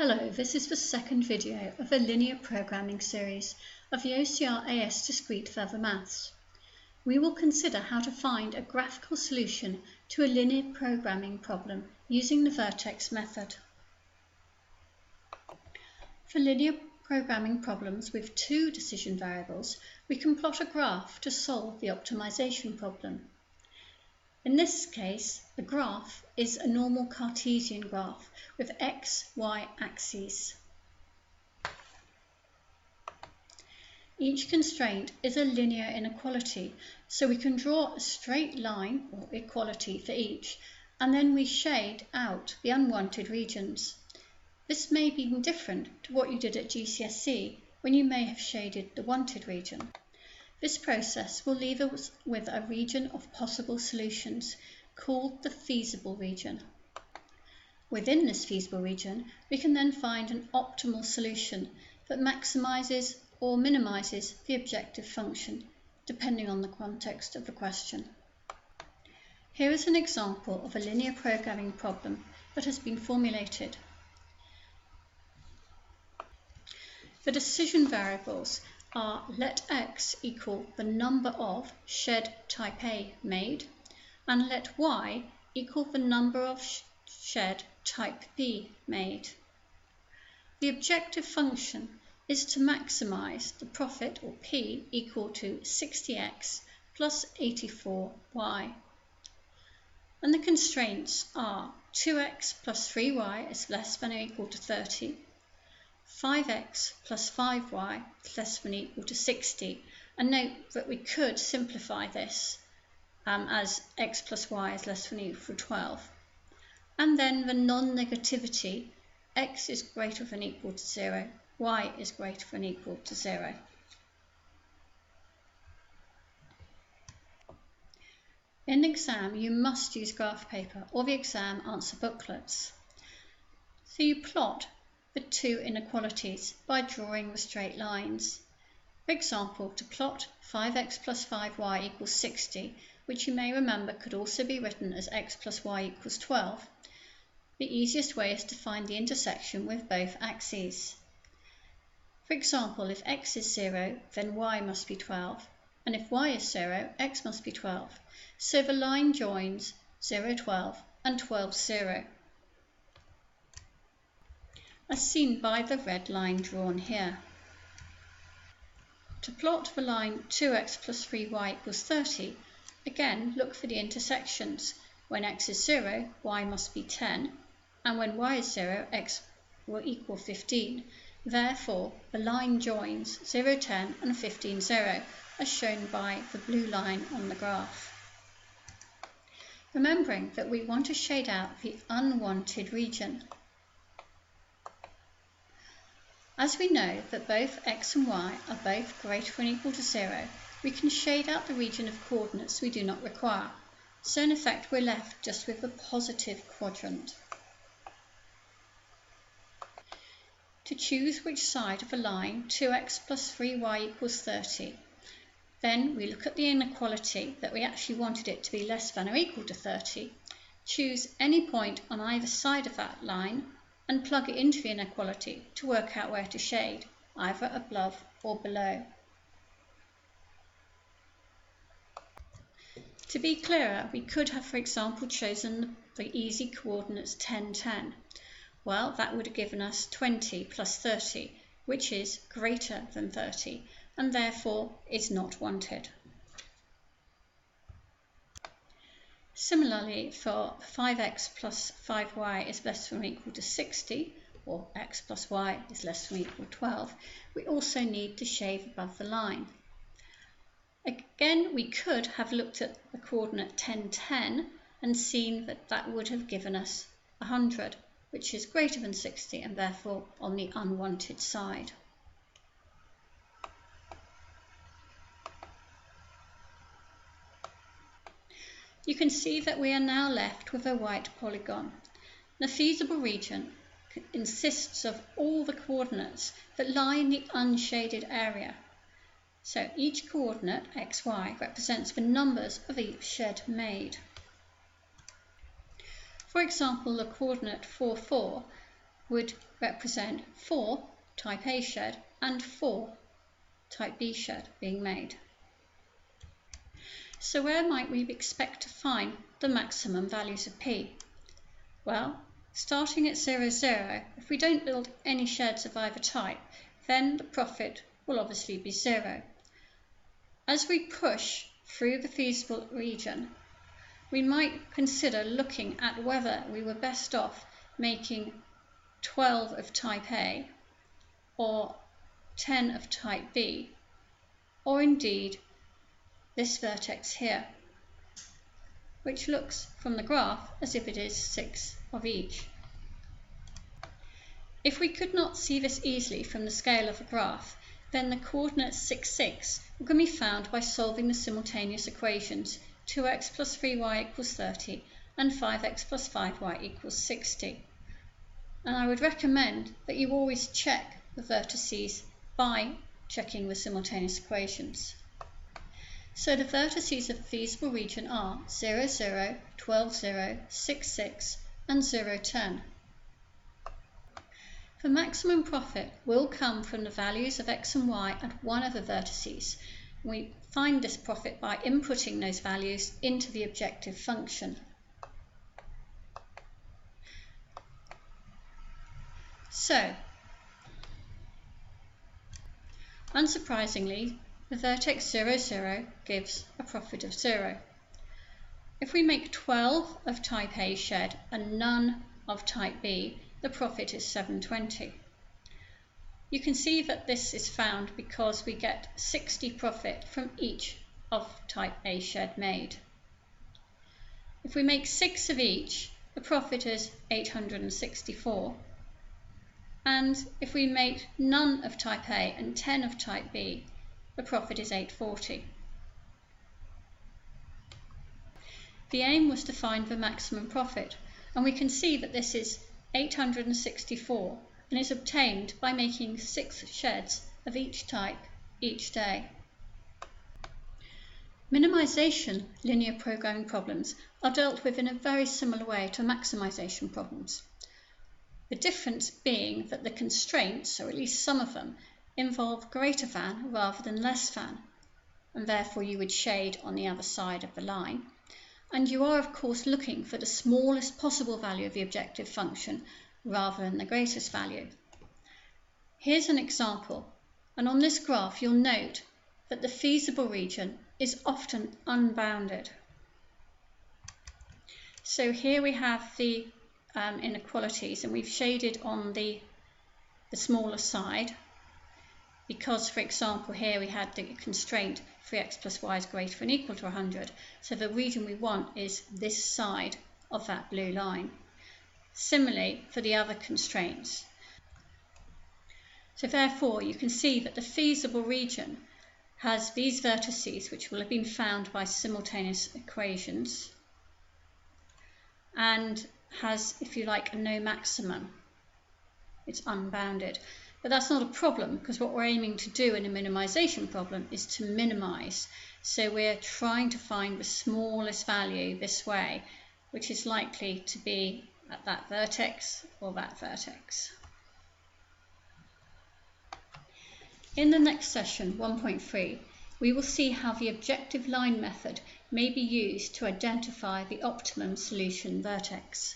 Hello, this is the second video of a linear programming series of the OCR Discrete Further Maths. We will consider how to find a graphical solution to a linear programming problem using the vertex method. For linear programming problems with two decision variables, we can plot a graph to solve the optimization problem. In this case, the graph is a normal Cartesian graph with x, y axes. Each constraint is a linear inequality, so we can draw a straight line or equality for each, and then we shade out the unwanted regions. This may be different to what you did at GCSE, when you may have shaded the wanted region. This process will leave us with a region of possible solutions called the feasible region. Within this feasible region, we can then find an optimal solution that maximizes or minimizes the objective function, depending on the context of the question. Here is an example of a linear programming problem that has been formulated. The decision variables are let x equal the number of shed type A made, and let y equal the number of shed type B made. The objective function is to maximize the profit, or P, equal to 60x plus 84y. And the constraints are 2x plus 3y is less than or equal to 30, 5x plus 5y is less than or equal to 60, and note that we could simplify this as x plus y is less than or equal to 12. And then the non-negativity, x is greater than or equal to 0, y is greater than or equal to 0. In the exam, you must use graph paper or the exam answer booklets. So you plot the two inequalities by drawing the straight lines. For example, to plot 5x plus 5y equals 60, which you may remember could also be written as x plus y equals 12, the easiest way is to find the intersection with both axes. For example, if x is 0, then y must be 12, and if y is 0, x must be 12. So the line joins 0, 12 and 12, 0. As seen by the red line drawn here. To plot the line 2x plus 3y equals 30, again look for the intersections. When x is 0, y must be 10, and when y is 0, x will equal 15. Therefore, the line joins 0, 10 and 15, 0, as shown by the blue line on the graph. Remembering that we want to shade out the unwanted region. As we know that both x and y are both greater than or equal to 0, we can shade out the region of coordinates we do not require. So in effect, we're left just with the positive quadrant. To choose which side of the line 2x plus 3y equals 30, then we look at the inequality that we actually wanted it to be less than or equal to 30, choose any point on either side of that line, and plug it into the inequality to work out where to shade, either above or below. To be clearer, we could have, for example, chosen the easy coordinates 10, 10. Well, that would have given us 20 plus 30, which is greater than 30, and therefore is not wanted. Similarly, for 5x plus 5y is less than or equal to 60, or x plus y is less than or equal to 12, we also need to shade above the line. Again, we could have looked at the coordinate 10, 10 and seen that that would have given us 100, which is greater than 60 and therefore on the unwanted side. You can see that we are now left with a white polygon. The feasible region consists of all the coordinates that lie in the unshaded area. So each coordinate, x, y, represents the numbers of each shed made. For example, the coordinate 4, 4 would represent 4 type A shed and 4 type B shed being made. So where might we expect to find the maximum values of P? Well, starting at 0, 0, if we don't build any sheds of either type, then the profit will obviously be 0. As we push through the feasible region, we might consider looking at whether we were best off making 12 of type A or 10 of type B, or indeed this vertex here, which looks from the graph as if it is 6 of each. If we could not see this easily from the scale of the graph, then the coordinates 6, 6 can be found by solving the simultaneous equations 2x plus 3y equals 30 and 5x plus 5y equals 60. And I would recommend that you always check the vertices by checking the simultaneous equations. So the vertices of the feasible region are 0, 0, 12, 0, 6, 6 and 0, 10. The maximum profit will come from the values of x and y at one of the vertices. We find this profit by inputting those values into the objective function. So, unsurprisingly, the vertex 0, 0 gives a profit of 0. If we make 12 of type A shed and none of type B, the profit is 720. You can see that this is found because we get 60 profit from each of type A shed made. If we make 6 of each, the profit is 864. And if we make none of type A and 10 of type B, the profit is 840. The aim was to find the maximum profit, and we can see that this is 864 and is obtained by making 6 sheds of each type each day. Minimisation linear programming problems are dealt with in a very similar way to maximisation problems. The difference being that the constraints, or at least some of them, involve greater than rather than less than, and therefore you would shade on the other side of the line. And you are of course looking for the smallest possible value of the objective function rather than the greatest value. Here's an example, and on this graph you'll note that the feasible region is often unbounded. So here we have the inequalities, and we've shaded on the smaller side because, for example, here we had the constraint 3x plus y is greater than or equal to 100. So the region we want is this side of that blue line. Similarly for the other constraints. So therefore you can see that the feasible region has these vertices which will have been found by simultaneous equations and has, if you like, a no maximum. It's unbounded. But that's not a problem, because what we're aiming to do in a minimisation problem is to minimise. So we're trying to find the smallest value this way, which is likely to be at that vertex or that vertex. In the next session, 1.3, we will see how the objective line method may be used to identify the optimum solution vertex.